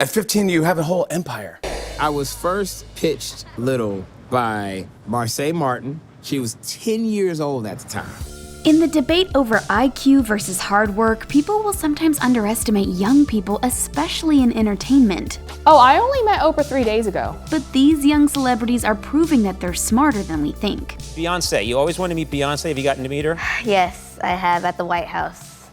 At 15, you have a whole empire. I was first pitched little by Marseille Martin. She was 10 years old at the time. In the debate over IQ versus hard work, people will sometimes underestimate young people, especially in entertainment. Oh, I only met Oprah 3 days ago. But these young celebrities are proving that they're smarter than we think. Beyonce, you always wanted to meet Beyonce. Have you gotten to meet her? Yes, I have at the White House.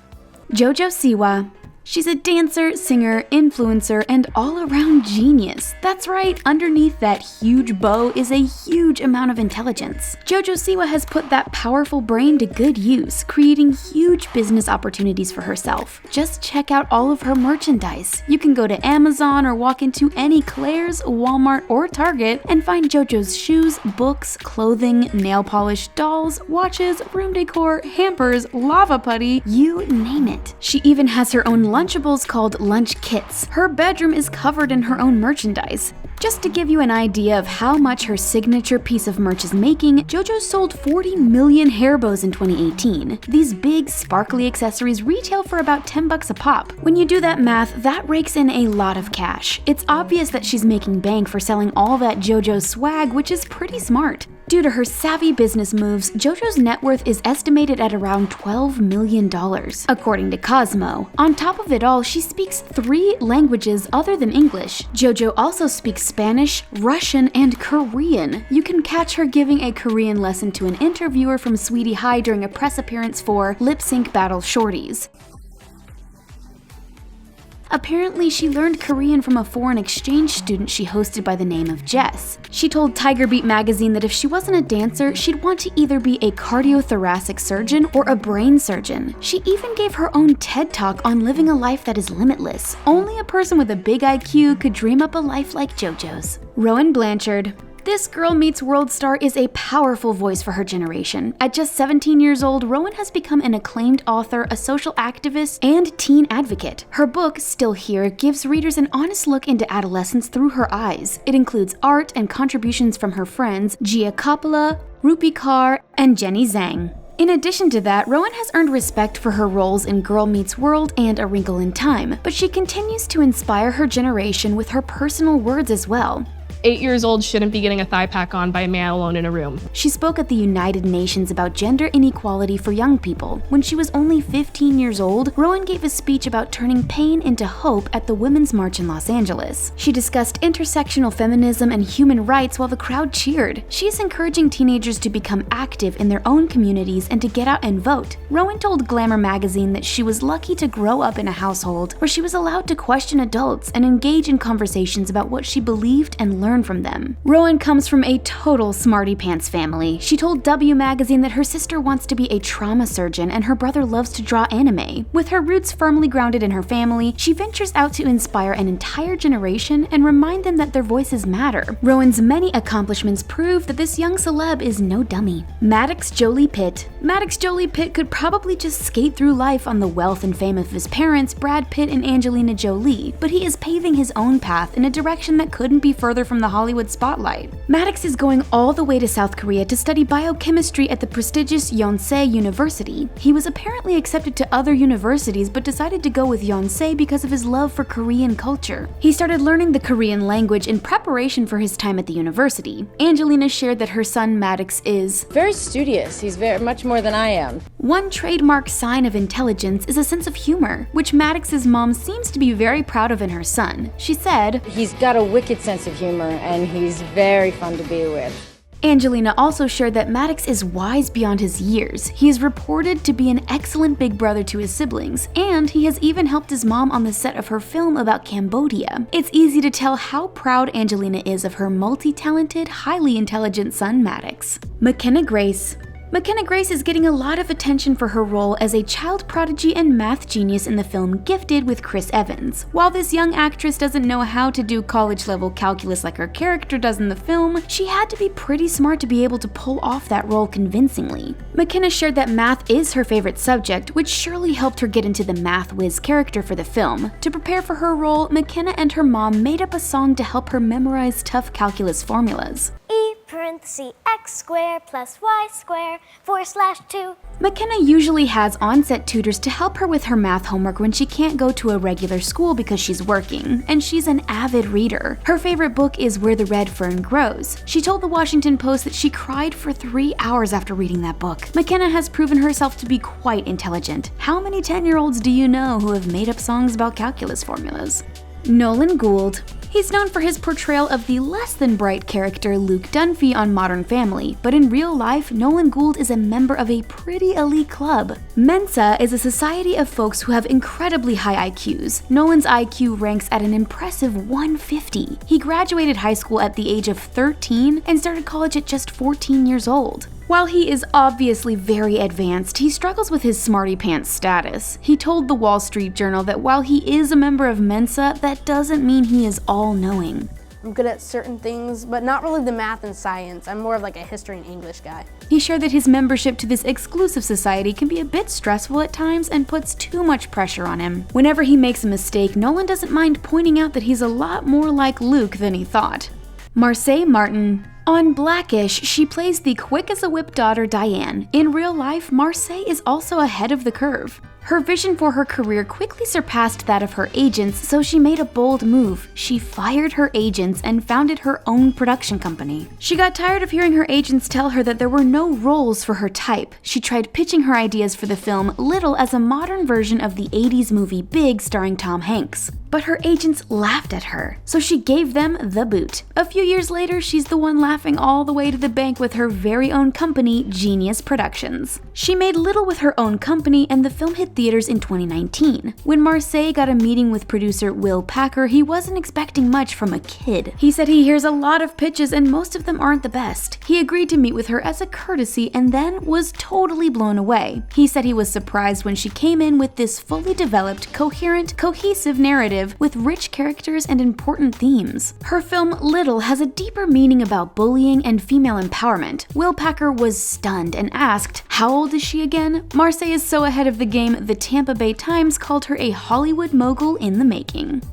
JoJo Siwa. She's a dancer, singer, influencer, and all-around genius. That's right, underneath that huge bow is a huge amount of intelligence. JoJo Siwa has put that powerful brain to good use, creating huge business opportunities for herself. Just check out all of her merchandise. You can go to Amazon or walk into any Claire's, Walmart, or Target and find JoJo's shoes, books, clothing, nail polish, dolls, watches, room decor, hampers, lava putty, you name it. She even has her own Lunchables called Lunch Kits. Her bedroom is covered in her own merchandise. Just to give you an idea of how much her signature piece of merch is making, JoJo sold 40 million hair bows in 2018. These big, sparkly accessories retail for about $10 a pop. When you do that math, that rakes in a lot of cash. It's obvious that she's making bank for selling all that JoJo swag, which is pretty smart. Due to her savvy business moves, JoJo's net worth is estimated at around $12 million, according to Cosmo. On top of it all, she speaks 3 languages other than English. JoJo also speaks Spanish, Russian, and Korean. You can catch her giving a Korean lesson to an interviewer from Sweetie High during a press appearance for Lip Sync Battle Shorties. Apparently, she learned Korean from a foreign exchange student she hosted by the name of Jess. She told Tiger Beat magazine that if she wasn't a dancer, she'd want to either be a cardiothoracic surgeon or a brain surgeon. She even gave her own TED Talk on living a life that is limitless. Only a person with a big IQ could dream up a life like JoJo's. Rowan Blanchard. This Girl Meets World star is a powerful voice for her generation. At just 17 years old, Rowan has become an acclaimed author, a social activist, and teen advocate. Her book, Still Here, gives readers an honest look into adolescence through her eyes. It includes art and contributions from her friends Gia Coppola, Rupi Kaur, and Jenny Zhang. In addition to that, Rowan has earned respect for her roles in Girl Meets World and A Wrinkle in Time, but she continues to inspire her generation with her personal words as well. 8 years old shouldn't be getting a thigh pack on by a man alone in a room. She spoke at the United Nations about gender inequality for young people. When she was only 15 years old, Rowan gave a speech about turning pain into hope at the Women's March in Los Angeles. She discussed intersectional feminism and human rights while the crowd cheered. She is encouraging teenagers to become active in their own communities and to get out and vote. Rowan told Glamour magazine that she was lucky to grow up in a household where she was allowed to question adults and engage in conversations about what she believed and learn from them. Rowan comes from a total smarty pants family. She told W magazine that her sister wants to be a trauma surgeon and her brother loves to draw anime. With her roots firmly grounded in her family, she ventures out to inspire an entire generation and remind them that their voices matter. Rowan's many accomplishments prove that this young celeb is no dummy. Maddox Jolie-Pitt. Maddox Jolie-Pitt could probably just skate through life on the wealth and fame of his parents, Brad Pitt and Angelina Jolie, but he is paving his own path in a direction that couldn't be further from the Hollywood spotlight. Maddox is going all the way to South Korea to study biochemistry at the prestigious Yonsei University. He was apparently accepted to other universities but decided to go with Yonsei because of his love for Korean culture. He started learning the Korean language in preparation for his time at the university. Angelina shared that her son Maddox is Very studious. He's very much more than I am. One trademark sign of intelligence is a sense of humor, which Maddox's mom seems to be very proud of in her son. She said, He's got a wicked sense of humor, and he's very fun to be with. Angelina also shared that Maddox is wise beyond his years. He is reported to be an excellent big brother to his siblings, and he has even helped his mom on the set of her film about Cambodia. It's easy to tell how proud Angelina is of her multi-talented, highly intelligent son Maddox. Mckenna Grace. Mckenna Grace is getting a lot of attention for her role as a child prodigy and math genius in the film Gifted with Chris Evans. While this young actress doesn't know how to do college-level calculus like her character does in the film, she had to be pretty smart to be able to pull off that role convincingly. Mckenna shared that math is her favorite subject, which surely helped her get into the math whiz character for the film. To prepare for her role, Mckenna and her mom made up a song to help her memorize tough calculus formulas. E parentheses x squared plus y squared 4/2. Mckenna usually has on-set tutors to help her with her math homework when she can't go to a regular school because she's working, and she's an avid reader. Her favorite book is Where the Red Fern Grows. She told the Washington Post that she cried for 3 hours after reading that book. Mckenna has proven herself to be quite intelligent. How many 10-year-olds do you know who have made up songs about calculus formulas? Nolan Gould. He's known for his portrayal of the less-than-bright character Luke Dunphy on Modern Family, but in real life, Nolan Gould is a member of a pretty elite club. Mensa is a society of folks who have incredibly high IQs. Nolan's IQ ranks at an impressive 150. He graduated high school at the age of 13 and started college at just 14 years old. While he is obviously very advanced, he struggles with his smarty pants status. He told the Wall Street Journal that while he is a member of Mensa, that doesn't mean he is all-knowing. I'm good at certain things, but not really the math and science. I'm more of like a history and English guy. He shared that his membership to this exclusive society can be a bit stressful at times and puts too much pressure on him. Whenever he makes a mistake, Nolan doesn't mind pointing out that he's a lot more like Luke than he thought. Marseille Martin. On Blackish, she plays the quick-as-a-whip daughter Diane. In real life, Marseille is also ahead of the curve. Her vision for her career quickly surpassed that of her agents, so she made a bold move. She fired her agents and founded her own production company. She got tired of hearing her agents tell her that there were no roles for her type. She tried pitching her ideas for the film Little as a modern version of the 80s movie Big starring Tom Hanks. But her agents laughed at her, so she gave them the boot. A few years later, she's the one laughing all the way to the bank with her very own company, Genius Productions. She made Little with her own company, and the film hit theaters in 2019. When Marseille got a meeting with producer Will Packer, he wasn't expecting much from a kid. He said he hears a lot of pitches and most of them aren't the best. He agreed to meet with her as a courtesy and then was totally blown away. He said he was surprised when she came in with this fully developed, coherent, cohesive narrative with rich characters and important themes. Her film Little has a deeper meaning about bullying and female empowerment. Will Packer was stunned and asked, "How old is she again?" Marseille is so ahead of the game, the Tampa Bay Times called her a Hollywood mogul in the making.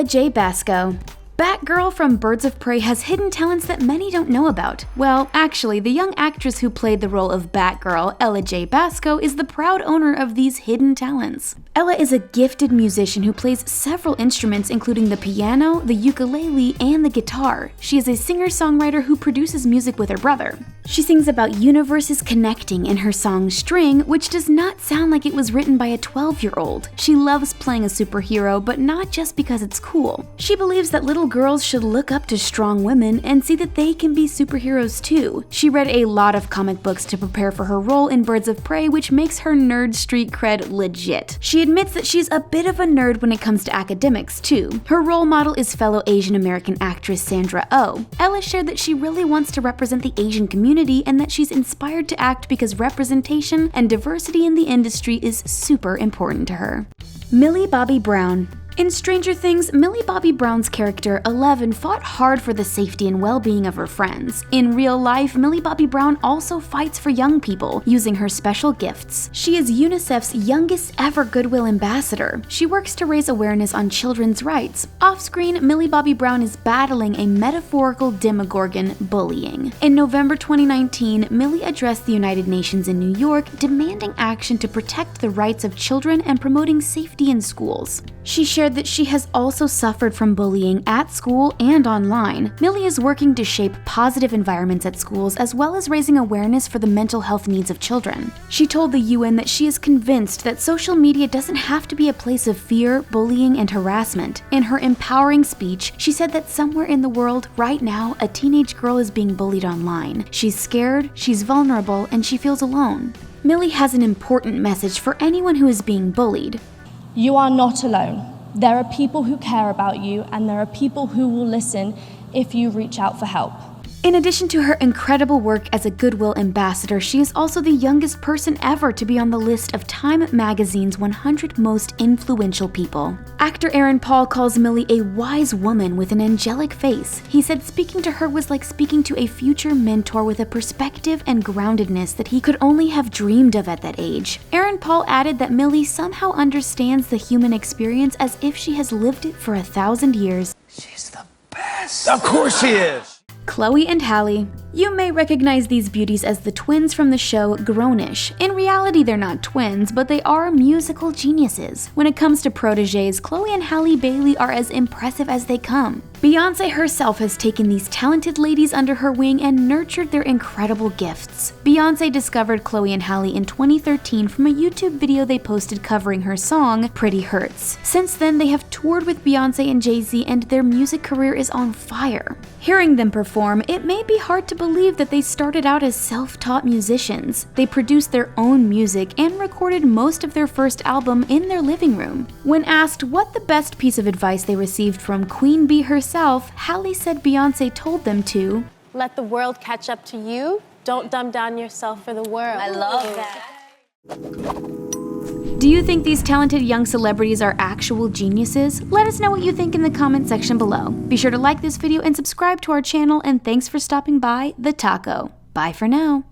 Jay Basco. Batgirl from Birds of Prey has hidden talents that many don't know about. Well, actually, the young actress who played the role of Batgirl, Jay Basco, is the proud owner of these hidden talents. Ella is a gifted musician who plays several instruments including the piano, the ukulele, and the guitar. She is a singer-songwriter who produces music with her brother. She sings about universes connecting in her song String, which does not sound like it was written by a 12-year-old. She loves playing a superhero, but not just because it's cool. She believes that little girls should look up to strong women and see that they can be superheroes too. She read a lot of comic books to prepare for her role in Birds of Prey, which makes her nerd street cred legit. She admits that she's a bit of a nerd when it comes to academics too. Her role model is fellow Asian American actress Sandra Oh. Ella shared that she really wants to represent the Asian community and that she's inspired to act because representation and diversity in the industry is super important to her. Millie Bobby Brown. In Stranger Things, Millie Bobby Brown's character, 11, fought hard for the safety and well-being of her friends. In real life, Millie Bobby Brown also fights for young people, using her special gifts. She is UNICEF's youngest ever Goodwill Ambassador. She works to raise awareness on children's rights. Off-screen, Millie Bobby Brown is battling a metaphorical demogorgon, bullying. In November 2019, Millie addressed the United Nations in New York, demanding action to protect the rights of children and promoting safety in schools. She shared that she has also suffered from bullying at school and online. Millie is working to shape positive environments at schools as well as raising awareness for the mental health needs of children. She told the UN that she is convinced that social media doesn't have to be a place of fear, bullying, and harassment. In her empowering speech, she said that somewhere in the world, right now, a teenage girl is being bullied online. She's scared, she's vulnerable, and she feels alone. Millie has an important message for anyone who is being bullied. You are not alone. There are people who care about you, and there are people who will listen if you reach out for help. In addition to her incredible work as a Goodwill Ambassador, she is also the youngest person ever to be on the list of Time magazine's 100 most influential people. Actor Aaron Paul calls Millie a wise woman with an angelic face. He said speaking to her was like speaking to a future mentor with a perspective and groundedness that he could only have dreamed of at that age. Aaron Paul added that Millie somehow understands the human experience as if she has lived it for 1,000 years. She's the best. Of course she is. Chloe and Halle. You may recognize these beauties as the twins from the show Grownish. In reality, they're not twins, but they are musical geniuses. When it comes to proteges, Chloe and Halle Bailey are as impressive as they come. Beyonce herself has taken these talented ladies under her wing and nurtured their incredible gifts. Beyonce discovered Chloe and Halle in 2013 from a YouTube video they posted covering her song, Pretty Hurts. Since then, they have toured with Beyonce and Jay-Z, and their music career is on fire. Hearing them perform, it may be hard to believe that they started out as self-taught musicians. They produced their own music and recorded most of their first album in their living room. When asked what the best piece of advice they received from Queen Bee herself, Halle said Beyonce told them to let the world catch up to you. Don't dumb down yourself for the world. I love that. Do you think these talented young celebrities are actual geniuses? Let us know what you think in the comment section below. Be sure to like this video and subscribe to our channel, and thanks for stopping by The Taco. Bye for now.